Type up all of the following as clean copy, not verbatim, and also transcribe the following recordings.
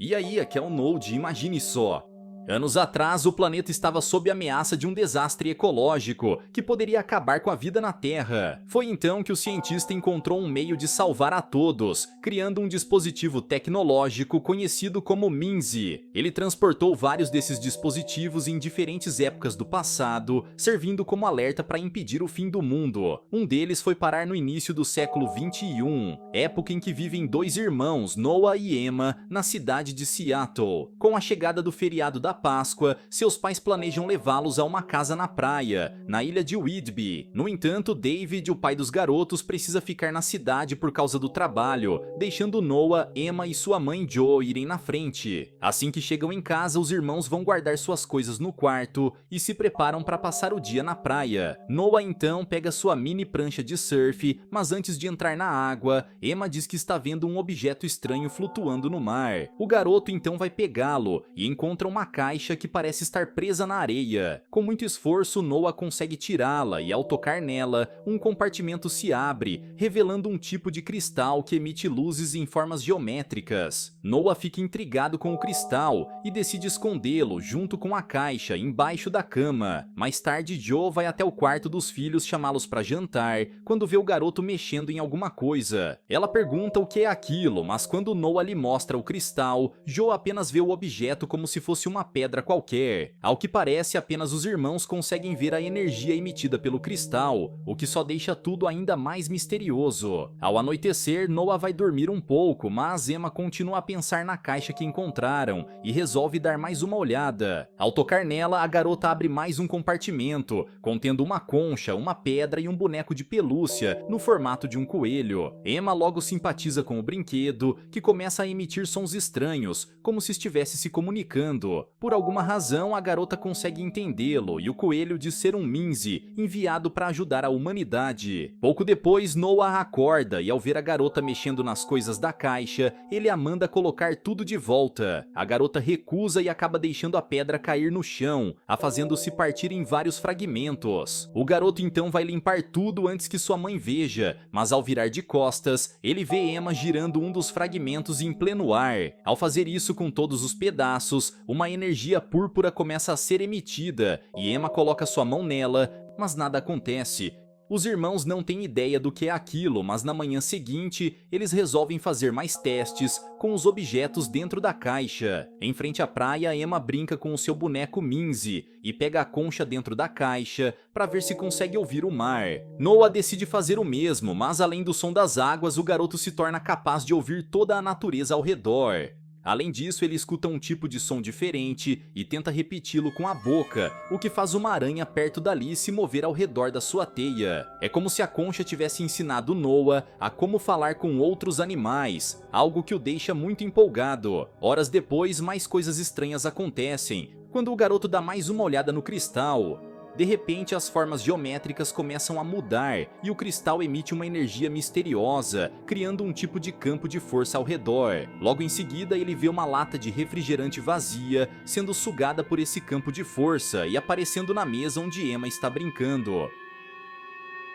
E aí, aqui é o Node, imagine só. Anos atrás, o planeta estava sob ameaça de um desastre ecológico que poderia acabar com a vida na Terra. Foi então que o cientista encontrou um meio de salvar a todos, criando um dispositivo tecnológico conhecido como MINSI. Ele transportou vários desses dispositivos em diferentes épocas do passado, servindo como alerta para impedir o fim do mundo. Um deles foi parar no início do século 21, época em que vivem dois irmãos, Noah e Emma, na cidade de Seattle. Com a chegada do feriado da Páscoa, seus pais planejam levá-los a uma casa na praia, na ilha de Whidbey. No entanto, David, o pai dos garotos, precisa ficar na cidade por causa do trabalho, deixando Noah, Emma e sua mãe Joe irem na frente. Assim que chegam em casa, os irmãos vão guardar suas coisas no quarto e se preparam para passar o dia na praia. Noah então pega sua mini prancha de surf, mas antes de entrar na água, Emma diz que está vendo um objeto estranho flutuando no mar. O garoto então vai pegá-lo e encontra uma caixa que parece estar presa na areia. Com muito esforço, Noah consegue tirá-la e ao tocar nela, um compartimento se abre, revelando um tipo de cristal que emite luzes em formas geométricas. Noah fica intrigado com o cristal e decide escondê-lo junto com a caixa embaixo da cama. Mais tarde, Joe vai até o quarto dos filhos chamá-los para jantar, quando vê o garoto mexendo em alguma coisa. Ela pergunta o que é aquilo, mas quando Noah lhe mostra o cristal, Joe apenas vê o objeto como se fosse uma pedra qualquer. Ao que parece, apenas os irmãos conseguem ver a energia emitida pelo cristal, o que só deixa tudo ainda mais misterioso. Ao anoitecer, Noah vai dormir um pouco, mas Emma continua a pensar na caixa que encontraram e resolve dar mais uma olhada. Ao tocar nela, a garota abre mais um compartimento, contendo uma concha, uma pedra e um boneco de pelúcia, no formato de um coelho. Emma logo simpatiza com o brinquedo, que começa a emitir sons estranhos, como se estivesse se comunicando. Por alguma razão, a garota consegue entendê-lo e o coelho diz ser um MINSI, enviado para ajudar a humanidade. Pouco depois, Noah acorda e ao ver a garota mexendo nas coisas da caixa, ele a manda colocar tudo de volta. A garota recusa e acaba deixando a pedra cair no chão, a fazendo-se partir em vários fragmentos. O garoto então vai limpar tudo antes que sua mãe veja, mas ao virar de costas, ele vê Emma girando um dos fragmentos em pleno ar. Ao fazer isso com todos os pedaços, uma energia púrpura começa a ser emitida e Emma coloca sua mão nela, mas nada acontece. Os irmãos não têm ideia do que é aquilo, mas na manhã seguinte, eles resolvem fazer mais testes com os objetos dentro da caixa. Em frente à praia, Emma brinca com o seu boneco MINSI e pega a concha dentro da caixa para ver se consegue ouvir o mar. Noah decide fazer o mesmo, mas além do som das águas, o garoto se torna capaz de ouvir toda a natureza ao redor. Além disso, ele escuta um tipo de som diferente e tenta repeti-lo com a boca, o que faz uma aranha perto dali se mover ao redor da sua teia. É como se a concha tivesse ensinado Noah a como falar com outros animais, algo que o deixa muito empolgado. Horas depois, mais coisas estranhas acontecem, quando o garoto dá mais uma olhada no cristal. De repente, as formas geométricas começam a mudar e o cristal emite uma energia misteriosa, criando um tipo de campo de força ao redor. Logo em seguida, ele vê uma lata de refrigerante vazia sendo sugada por esse campo de força e aparecendo na mesa onde Emma está brincando.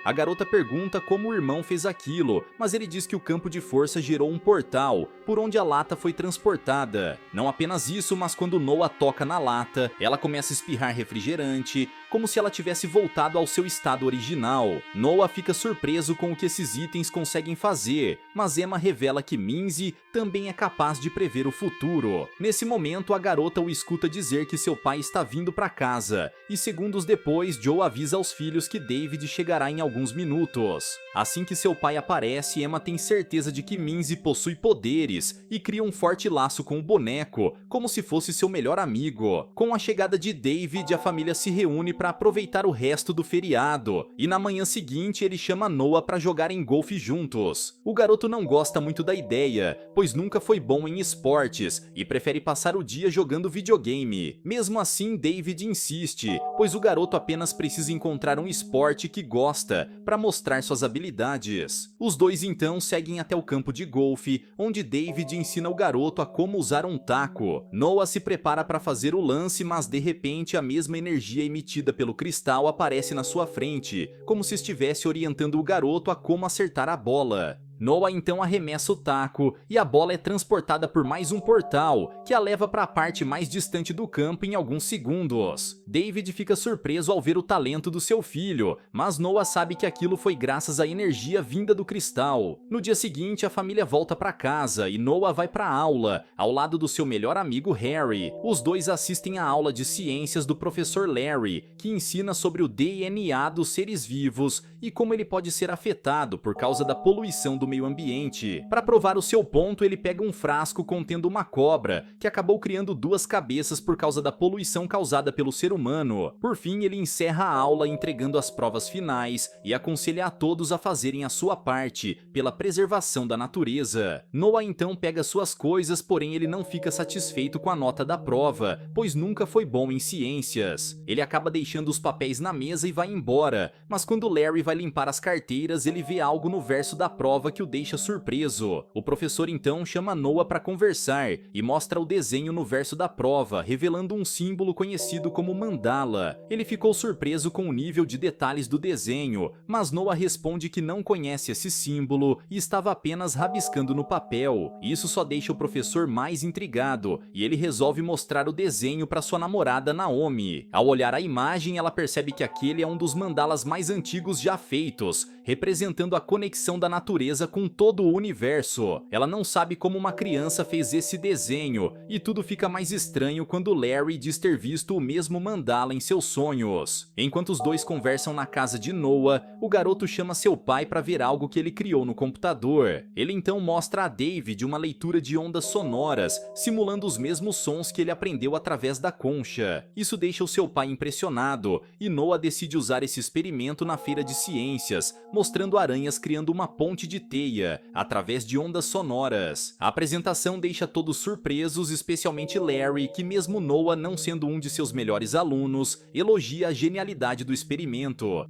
A garota pergunta como o irmão fez aquilo, mas ele diz que o campo de força gerou um portal, por onde a lata foi transportada. Não apenas isso, mas quando Noah toca na lata, ela começa a espirrar refrigerante, como se ela tivesse voltado ao seu estado original. Noah fica surpreso com o que esses itens conseguem fazer, mas Emma revela que MINSI também é capaz de prever o futuro. Nesse momento, a garota o escuta dizer que seu pai está vindo para casa, e segundos depois, Joe avisa aos filhos que David chegará em alguns minutos. Assim que seu pai aparece, Emma tem certeza de que MINSI possui poderes e cria um forte laço com o boneco, como se fosse seu melhor amigo. Com a chegada de David, a família se reúne para aproveitar o resto do feriado, e na manhã seguinte ele chama Noah para jogarem golfe juntos. O garoto não gosta muito da ideia, pois nunca foi bom em esportes e prefere passar o dia jogando videogame. Mesmo assim, David insiste, pois o garoto apenas precisa encontrar um esporte que gosta para mostrar suas habilidades. Os dois então seguem até o campo de golfe, onde David ensina o garoto a como usar um taco. Noah se prepara para fazer o lance, mas de repente a mesma energia emitida pelo cristal aparece na sua frente, como se estivesse orientando o garoto a como acertar a bola. Noah então arremessa o taco e a bola é transportada por mais um portal, que a leva para a parte mais distante do campo em alguns segundos. David fica surpreso ao ver o talento do seu filho, mas Noah sabe que aquilo foi graças à energia vinda do cristal. No dia seguinte, a família volta para casa e Noah vai para a aula, ao lado do seu melhor amigo Harry. Os dois assistem à aula de ciências do professor Larry, que ensina sobre o DNA dos seres vivos e como ele pode ser afetado por causa da poluição do meio ambiente. Para provar o seu ponto, ele pega um frasco contendo uma cobra, que acabou criando duas cabeças por causa da poluição causada pelo ser humano. Por fim, ele encerra a aula entregando as provas finais e aconselha a todos a fazerem a sua parte pela preservação da natureza. Noah então pega suas coisas, porém ele não fica satisfeito com a nota da prova, pois nunca foi bom em ciências. Ele acaba deixando os papéis na mesa e vai embora, mas quando Larry vai limpar as carteiras, ele vê algo no verso da prova que o deixa surpreso. O professor então chama Noah para conversar e mostra o desenho no verso da prova, revelando um símbolo conhecido como mandala. Ele ficou surpreso com o nível de detalhes do desenho, mas Noah responde que não conhece esse símbolo e estava apenas rabiscando no papel. Isso só deixa o professor mais intrigado e ele resolve mostrar o desenho para sua namorada Naomi. Ao olhar a imagem, ela percebe que aquele é um dos mandalas mais antigos já feitos, representando a conexão da natureza com todo o universo. Ela não sabe como uma criança fez esse desenho, e tudo fica mais estranho quando Larry diz ter visto o mesmo mandala em seus sonhos. Enquanto os dois conversam na casa de Noah, o garoto chama seu pai para ver algo que ele criou no computador. Ele então mostra a David uma leitura de ondas sonoras, simulando os mesmos sons que ele aprendeu através da concha. Isso deixa o seu pai impressionado, e Noah decide usar esse experimento na feira de ciências, mostrando aranhas criando uma ponte de teia, através de ondas sonoras. A apresentação deixa todos surpresos, especialmente Larry, que mesmo Noah não sendo um de seus melhores alunos, elogia a genialidade do experimento.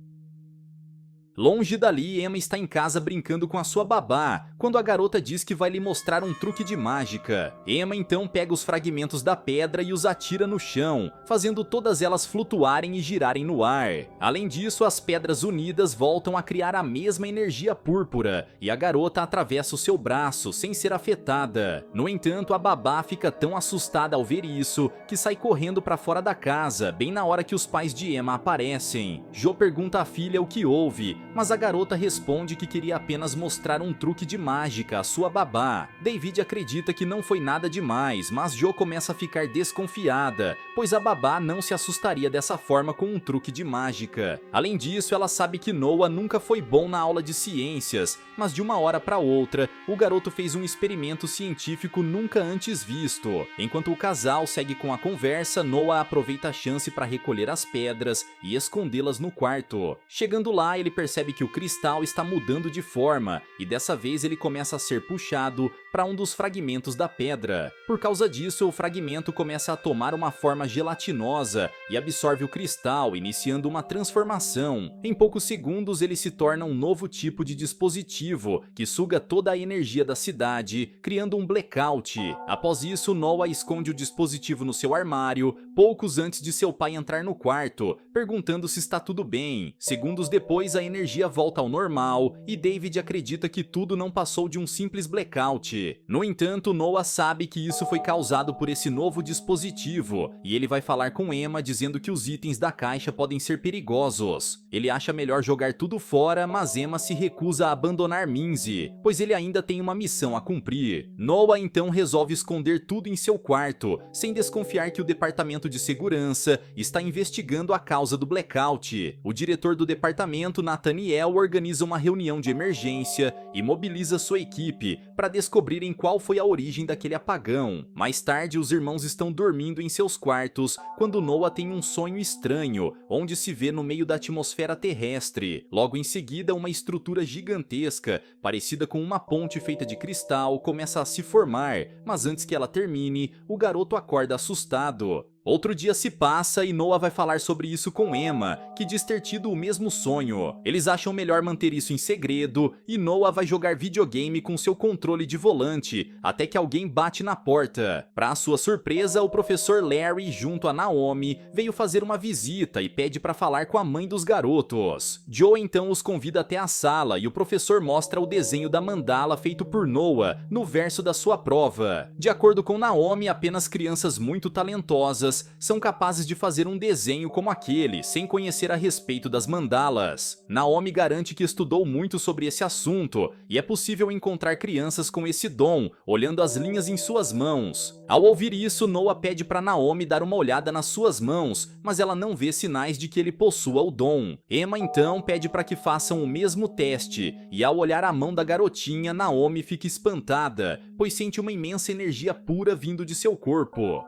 Longe dali, Emma está em casa brincando com a sua babá, quando a garota diz que vai lhe mostrar um truque de mágica. Emma então pega os fragmentos da pedra e os atira no chão, fazendo todas elas flutuarem e girarem no ar. Além disso, as pedras unidas voltam a criar a mesma energia púrpura, e a garota atravessa o seu braço, sem ser afetada. No entanto, a babá fica tão assustada ao ver isso, que sai correndo para fora da casa, bem na hora que os pais de Emma aparecem. Jo pergunta à filha o que houve, mas a garota responde que queria apenas mostrar um truque de mágica à sua babá. David acredita que não foi nada demais, mas Jo começa a ficar desconfiada, pois a babá não se assustaria dessa forma com um truque de mágica. Além disso, ela sabe que Noah nunca foi bom na aula de ciências, mas de uma hora para outra, o garoto fez um experimento científico nunca antes visto. Enquanto o casal segue com a conversa, Noah aproveita a chance para recolher as pedras e escondê-las no quarto. Chegando lá, ele percebe que o cristal está mudando de forma, e dessa vez ele começa a ser puxado para um dos fragmentos da pedra. Por causa disso, o fragmento começa a tomar uma forma gelatinosa e absorve o cristal, iniciando uma transformação. Em poucos segundos, ele se torna um novo tipo de dispositivo que suga toda a energia da cidade, criando um blackout. Após isso, Noah esconde o dispositivo no seu armário, poucos antes de seu pai entrar no quarto, perguntando se está tudo bem. Segundos depois, a energia volta ao normal e David acredita que tudo não passou de um simples blackout. No entanto, Noah sabe que isso foi causado por esse novo dispositivo e ele vai falar com Emma dizendo que os itens da caixa podem ser perigosos. Ele acha melhor jogar tudo fora, mas Emma se recusa a abandonar Minzy, pois ele ainda tem uma missão a cumprir. Noah então resolve esconder tudo em seu quarto, sem desconfiar que o departamento de segurança está investigando a causa do blackout. O diretor do departamento, Nathaniel, organiza uma reunião de emergência e mobiliza sua equipe para descobrirem qual foi a origem daquele apagão. Mais tarde, os irmãos estão dormindo em seus quartos quando Noah tem um sonho estranho, onde se vê no meio da atmosfera terrestre. Logo em seguida, uma estrutura gigantesca, parecida com uma ponte feita de cristal, começa a se formar, mas antes que ela termine, o garoto acorda assustado. Outro dia se passa e Noah vai falar sobre isso com Emma, que diz ter tido o mesmo sonho. Eles acham melhor manter isso em segredo e Noah vai jogar videogame com seu controle de volante, até que alguém bate na porta. Para sua surpresa, o professor Larry, junto a Naomi, veio fazer uma visita e pede para falar com a mãe dos garotos. Joe então os convida até a sala e o professor mostra o desenho da mandala feito por Noah no verso da sua prova. De acordo com Naomi, apenas crianças muito talentosas são capazes de fazer um desenho como aquele, sem conhecer a respeito das mandalas. Naomi garante que estudou muito sobre esse assunto, e é possível encontrar crianças com esse dom, olhando as linhas em suas mãos. Ao ouvir isso, Noah pede para Naomi dar uma olhada nas suas mãos, mas ela não vê sinais de que ele possua o dom. Emma então pede para que façam o mesmo teste, e ao olhar a mão da garotinha, Naomi fica espantada, pois sente uma imensa energia pura vindo de seu corpo.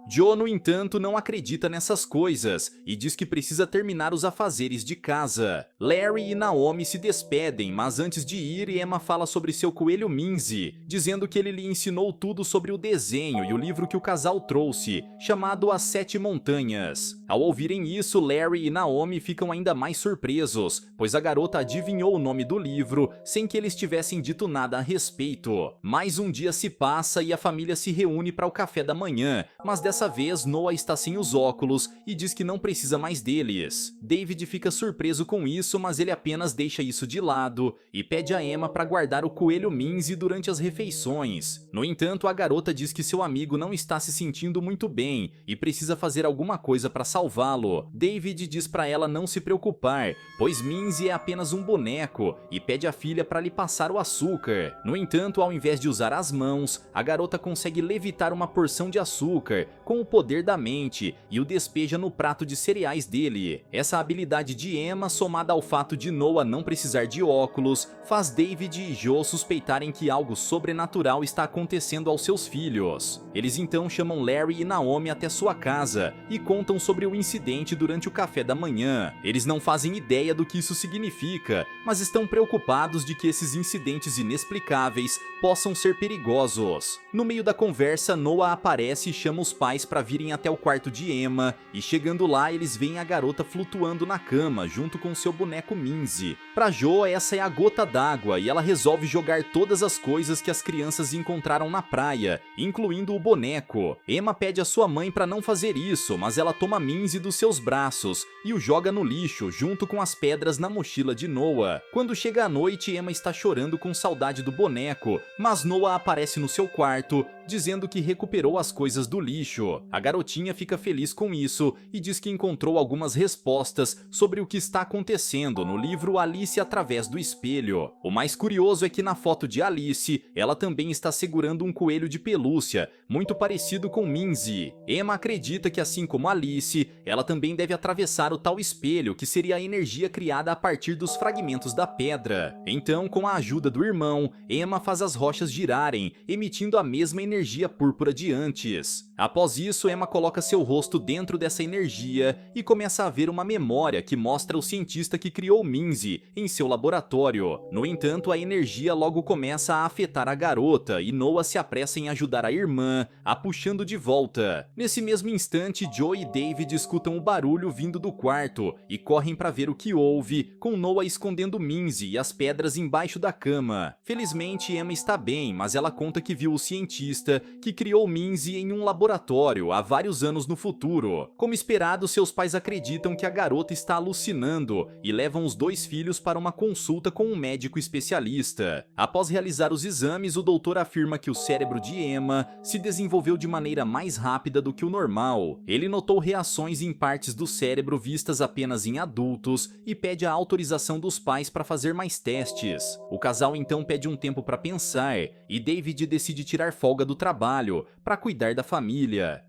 Joe, no entanto, não acredita nessas coisas e diz que precisa terminar os afazeres de casa. Larry e Naomi se despedem, mas antes de ir, Emma fala sobre seu coelho Minzy, dizendo que ele lhe ensinou tudo sobre o desenho e o livro que o casal trouxe, chamado As Sete Montanhas. Ao ouvirem isso, Larry e Naomi ficam ainda mais surpresos, pois a garota adivinhou o nome do livro sem que eles tivessem dito nada a respeito. Mais um dia se passa e a família se reúne para o café da manhã, mas dessa vez Noah está sem os óculos e diz que não precisa mais deles. David fica surpreso com isso, mas ele apenas deixa isso de lado e pede a Emma para guardar o coelho Minzy durante as refeições. No entanto, a garota diz que seu amigo não está se sentindo muito bem e precisa fazer alguma coisa para salvá-lo. David diz para ela não se preocupar, pois Minzy é apenas um boneco, e pede à filha para lhe passar o açúcar. No entanto, ao invés de usar as mãos, a garota consegue levitar uma porção de açúcar com o poder da mente e o despeja no prato de cereais dele. Essa habilidade de Emma, somada ao fato de Noah não precisar de óculos, faz David e Joe suspeitarem que algo sobrenatural está acontecendo aos seus filhos. Eles então chamam Larry e Naomi até sua casa e contam sobre o incidente durante o café da manhã. Eles não fazem ideia do que isso significa, mas estão preocupados de que esses incidentes inexplicáveis possam ser perigosos. No meio da conversa, Noah aparece e chama os pais para virem até o quarto de Emma, e chegando lá eles veem a garota flutuando na cama junto com seu boneco Minzy. Para Joe, essa é a gota d'água e ela resolve jogar todas as coisas que as crianças encontraram na praia, incluindo o boneco. Emma pede à sua mãe para não fazer isso, mas ela toma Minzy dos seus braços e o joga no lixo junto com as pedras na mochila de Noah. Quando chega a noite, Emma está chorando com saudade do boneco, mas Noah aparece no seu quarto, dizendo que recuperou as coisas do lixo. A garotinha fica feliz com isso e diz que encontrou algumas respostas sobre o que está acontecendo no livro Alice através do espelho. O mais curioso é que na foto de Alice, ela também está segurando um coelho de pelúcia, muito parecido com Minzy. Emma acredita que, assim como Alice, ela também deve atravessar o tal espelho, que seria a energia criada a partir dos fragmentos da pedra. Então, com a ajuda do irmão, Emma faz as rochas girarem, emitindo a mesma energia púrpura de antes. Após isso, Emma coloca seu rosto dentro dessa energia e começa a ver uma memória que mostra o cientista que criou Minzy em seu laboratório. No entanto, a energia logo começa a afetar a garota e Noah se apressa em ajudar a irmã, a puxando de volta. Nesse mesmo instante, Joe e David escutam o barulho vindo do quarto e correm para ver o que houve, com Noah escondendo Minzy e as pedras embaixo da cama. Felizmente, Emma está bem, mas ela conta que viu o cientista que criou Minzy em um laboratório há vários anos no futuro. Como esperado, seus pais acreditam que a garota está alucinando e levam os dois filhos para uma consulta com um médico especialista. Após realizar os exames, o doutor afirma que o cérebro de Emma se desenvolveu de maneira mais rápida do que o normal. Ele notou reações em partes do cérebro vistas apenas em adultos e pede a autorização dos pais para fazer mais testes. O casal então pede um tempo para pensar e David decide tirar folga do trabalho para cuidar da família.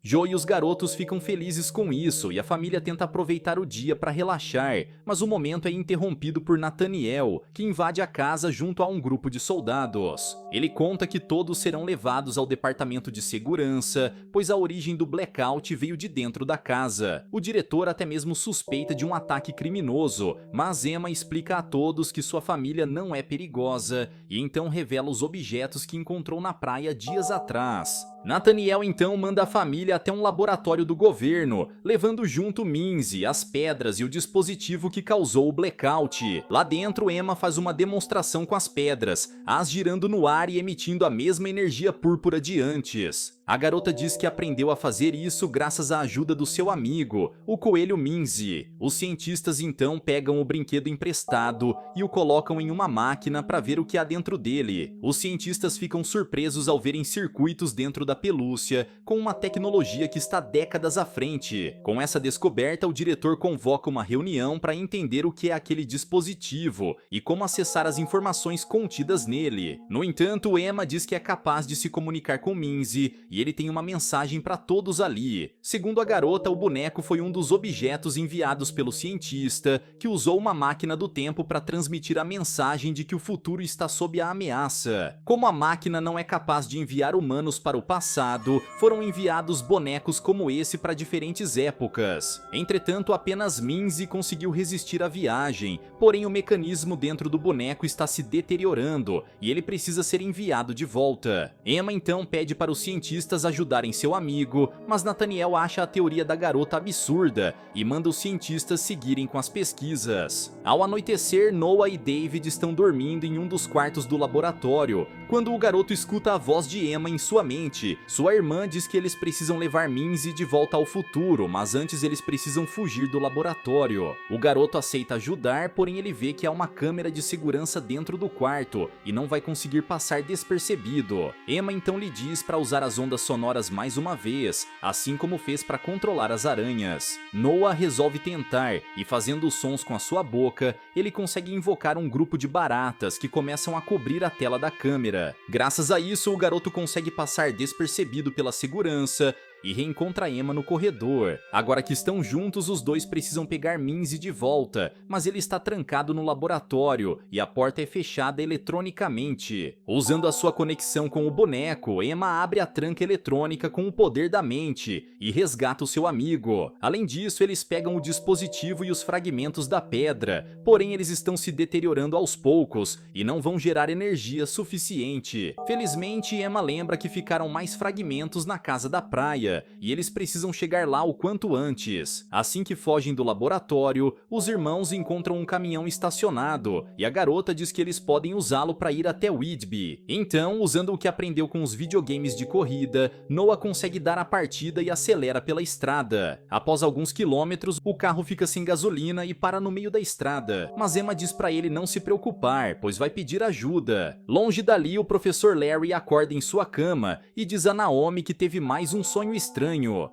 Joe e os garotos ficam felizes com isso e a família tenta aproveitar o dia para relaxar, mas o momento é interrompido por Nathaniel, que invade a casa junto a um grupo de soldados. Ele conta que todos serão levados ao departamento de segurança, pois a origem do blackout veio de dentro da casa. O diretor até mesmo suspeita de um ataque criminoso, mas Emma explica a todos que sua família não é perigosa e então revela os objetos que encontrou na praia dias atrás. Nathaniel então manda a família até um laboratório do governo, levando junto Minzy, as pedras e o dispositivo que causou o blackout. Lá dentro, Emma faz uma demonstração com as pedras, as girando no ar e emitindo a mesma energia púrpura de antes. A garota diz que aprendeu a fazer isso graças à ajuda do seu amigo, o coelho Minzy. Os cientistas então pegam o brinquedo emprestado e o colocam em uma máquina para ver o que há dentro dele. Os cientistas ficam surpresos ao verem circuitos dentro da pelúcia, com uma tecnologia que está décadas à frente. Com essa descoberta, o diretor convoca uma reunião para entender o que é aquele dispositivo e como acessar as informações contidas nele. No entanto, Emma diz que é capaz de se comunicar com Minzy e ele tem uma mensagem para todos ali. Segundo a garota, o boneco foi um dos objetos enviados pelo cientista, que usou uma máquina do tempo para transmitir a mensagem de que o futuro está sob a ameaça. Como a máquina não é capaz de enviar humanos para o passado, foram enviados bonecos como esse para diferentes épocas. Entretanto, apenas Minzy conseguiu resistir à viagem, porém o mecanismo dentro do boneco está se deteriorando e ele precisa ser enviado de volta. Emma então pede para os cientistas ajudarem seu amigo, mas Nathaniel acha a teoria da garota absurda e manda os cientistas seguirem com as pesquisas. Ao anoitecer, Noah e David estão dormindo em um dos quartos do laboratório, quando o garoto escuta a voz de Emma em sua mente. Sua irmã diz que eles precisam levar Minzy de volta ao futuro, mas antes eles precisam fugir do laboratório. O garoto aceita ajudar, porém ele vê que há uma câmera de segurança dentro do quarto e não vai conseguir passar despercebido. Emma então lhe diz para usar as ondas sonoras mais uma vez, assim como fez para controlar as aranhas. Noah resolve tentar e, fazendo sons com a sua boca, ele consegue invocar um grupo de baratas que começam a cobrir a tela da câmera. Graças a isso, o garoto consegue passar despercebido pela segurança e reencontra Emma no corredor. Agora que estão juntos, os dois precisam pegar Minzy de volta, mas ele está trancado no laboratório e a porta é fechada eletronicamente. Usando a sua conexão com o boneco, Emma abre a tranca eletrônica com o poder da mente e resgata o seu amigo. Além disso, eles pegam o dispositivo e os fragmentos da pedra, porém eles estão se deteriorando aos poucos e não vão gerar energia suficiente. Felizmente, Emma lembra que ficaram mais fragmentos na casa da praia, e eles precisam chegar lá o quanto antes. Assim que fogem do laboratório, os irmãos encontram um caminhão estacionado, e a garota diz que eles podem usá-lo para ir até Whitby. Então, usando o que aprendeu com os videogames de corrida, Noah consegue dar a partida e acelera pela estrada. Após alguns quilômetros, o carro fica sem gasolina e para no meio da estrada, mas Emma diz para ele não se preocupar, pois vai pedir ajuda. Longe dali, o professor Larry acorda em sua cama e diz a Naomi que teve mais um sonho estranho.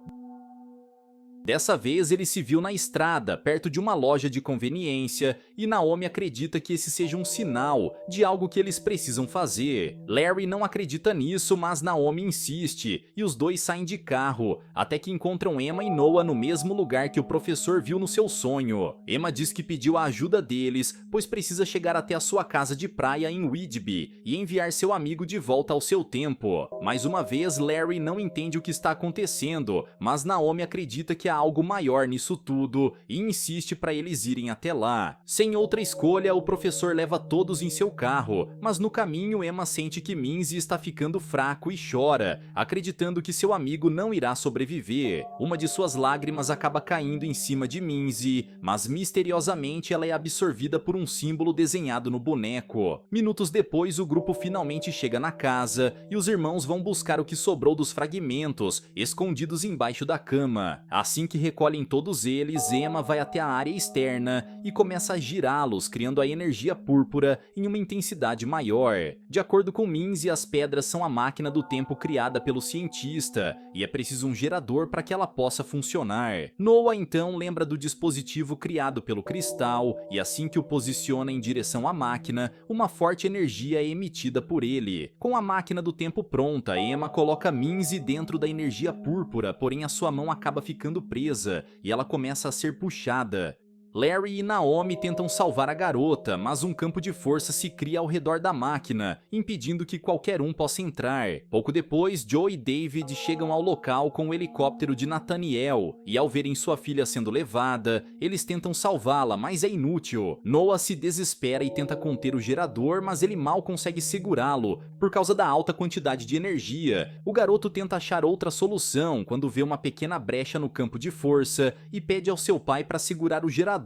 Dessa vez ele se viu na estrada, perto de uma loja de conveniência, e Naomi acredita que esse seja um sinal de algo que eles precisam fazer. Larry não acredita nisso, mas Naomi insiste, e os dois saem de carro, até que encontram Emma e Noah no mesmo lugar que o professor viu no seu sonho. Emma diz que pediu a ajuda deles, pois precisa chegar até a sua casa de praia em Whitby e enviar seu amigo de volta ao seu tempo. Mais uma vez, Larry não entende o que está acontecendo, mas Naomi acredita que há algo maior nisso tudo e insiste para eles irem até lá. Sem outra escolha, o professor leva todos em seu carro, mas no caminho Emma sente que Minzy está ficando fraco e chora, acreditando que seu amigo não irá sobreviver. Uma de suas lágrimas acaba caindo em cima de Minzy, mas misteriosamente ela é absorvida por um símbolo desenhado no boneco. Minutos depois, o grupo finalmente chega na casa e os irmãos vão buscar o que sobrou dos fragmentos, escondidos embaixo da cama. Assim Assim que recolhem todos eles, Emma vai até a área externa e começa a girá-los, criando a energia púrpura em uma intensidade maior. De acordo com Minzy, as pedras são a máquina do tempo criada pelo cientista, e é preciso um gerador para que ela possa funcionar. Noah então lembra do dispositivo criado pelo cristal, e assim que o posiciona em direção à máquina, uma forte energia é emitida por ele. Com a máquina do tempo pronta, Emma coloca Minzy dentro da energia púrpura, porém a sua mão acaba ficando presa, e ela começa a ser puxada. Larry e Naomi tentam salvar a garota, mas um campo de força se cria ao redor da máquina, impedindo que qualquer um possa entrar. Pouco depois, Joe e David chegam ao local com o helicóptero de Nathaniel, e ao verem sua filha sendo levada, eles tentam salvá-la, mas é inútil. Noah se desespera e tenta conter o gerador, mas ele mal consegue segurá-lo, por causa da alta quantidade de energia. O garoto tenta achar outra solução quando vê uma pequena brecha no campo de força e pede ao seu pai para segurar o gerador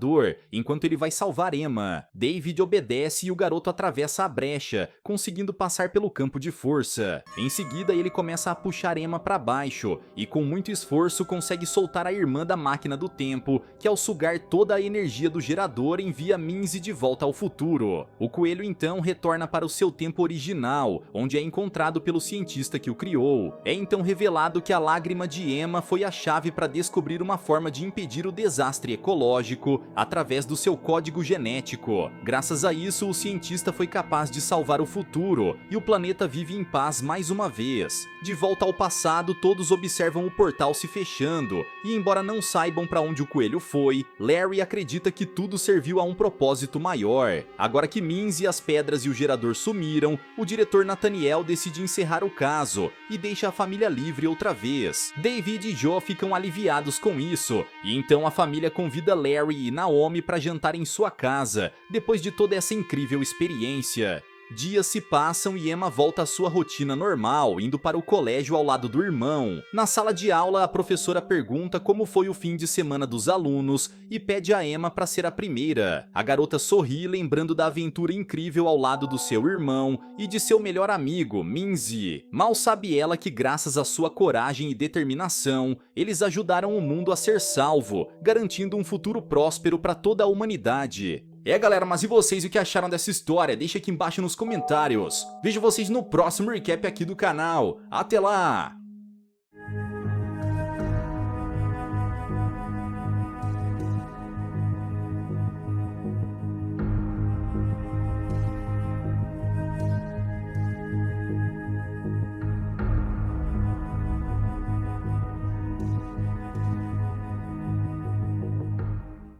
enquanto ele vai salvar Emma. David obedece e o garoto atravessa a brecha, conseguindo passar pelo campo de força. Em seguida, ele começa a puxar Emma para baixo e com muito esforço consegue soltar a irmã da máquina do tempo, que ao sugar toda a energia do gerador envia Minzy de volta ao futuro. O coelho então retorna para o seu tempo original, onde é encontrado pelo cientista que o criou. É então revelado que a lágrima de Emma foi a chave para descobrir uma forma de impedir o desastre ecológico através do seu código genético. Graças a isso, o cientista foi capaz de salvar o futuro e o planeta vive em paz mais uma vez. De volta ao passado, todos observam o portal se fechando e, embora não saibam para onde o coelho foi, Larry acredita que tudo serviu a um propósito maior. Agora que Minzy, as pedras e o gerador sumiram, o diretor Nathaniel decide encerrar o caso e deixa a família livre outra vez. David e Joe ficam aliviados com isso, e então a família convida Larry e Naomi para jantar em sua casa, depois de toda essa incrível experiência. Dias se passam e Emma volta à sua rotina normal, indo para o colégio ao lado do irmão. Na sala de aula, a professora pergunta como foi o fim de semana dos alunos e pede a Emma para ser a primeira. A garota sorri, lembrando da aventura incrível ao lado do seu irmão e de seu melhor amigo, Minzy. Mal sabe ela que, graças à sua coragem e determinação, eles ajudaram o mundo a ser salvo, garantindo um futuro próspero para toda a humanidade. Galera, mas e vocês, o que acharam dessa história? Deixa aqui embaixo nos comentários. Vejo vocês no próximo recap aqui do canal. Até lá!